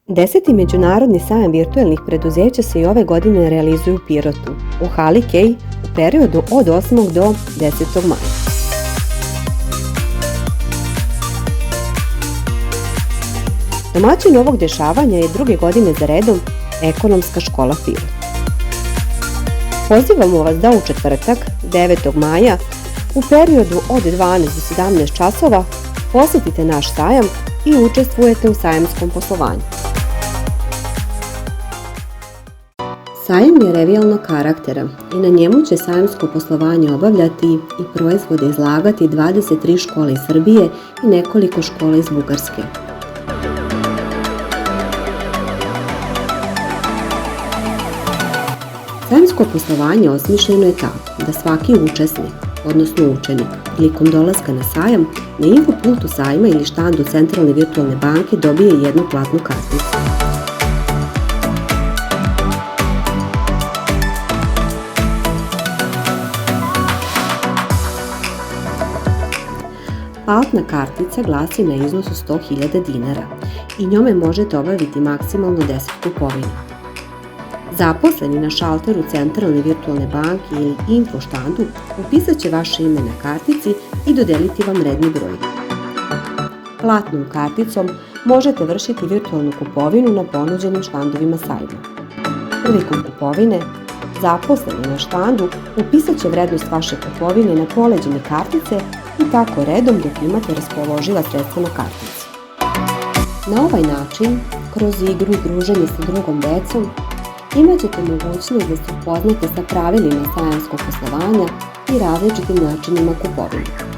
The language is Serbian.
Deseti međunarodni sajam virtuelnih preduzeća se i ove godine realizuje u Pirotu, u hali Kej u periodu od 8. do 10. maja. Domaćin ovog dešavanja je druge godine za redom Ekonomska škola Pirot. Pozivamo vas da u četvrtak, 9. maja, u periodu od 12 do 17 časova posetite naš sajam i učestvujete u sajamskom poslovanju. Sajam je revijalnog karaktera i na njemu će sajamsko poslovanje obavljati i proizvode izlagati 23 škole iz Srbije i nekoliko škola iz Bugarske. Sajamsko poslovanje osmišljeno je tako da svaki učesnik, odnosno učenik, prilikom dolaska na sajam, na infopultu sajma ili štandu Centralne virtualne banke dobije jednu platnu karticu. Platna kartica glasi na iznos od 100.000 dinara i njome možete obaviti maksimalno 10 kupovina. Zaposleni na šalteru Centralne virtualne banke ili info štandu upisat će vaše ime na kartici i dodeliti vam redni broj. Platnom karticom možete vršiti virtualnu kupovinu na ponuđenim štandovima sajma. Prilikom kupovine, zaposleni na štandu upisat će vrednost vaše kupovine na poleđene kartice i tako redom dok imate raspoloživa sredstva na kartici. Na ovaj način, kroz igru i druženje sa drugom decom, imat ćete mogućnost da se upoznate sa pravilima sajamskog poslovanja i različitim načinima kupovine.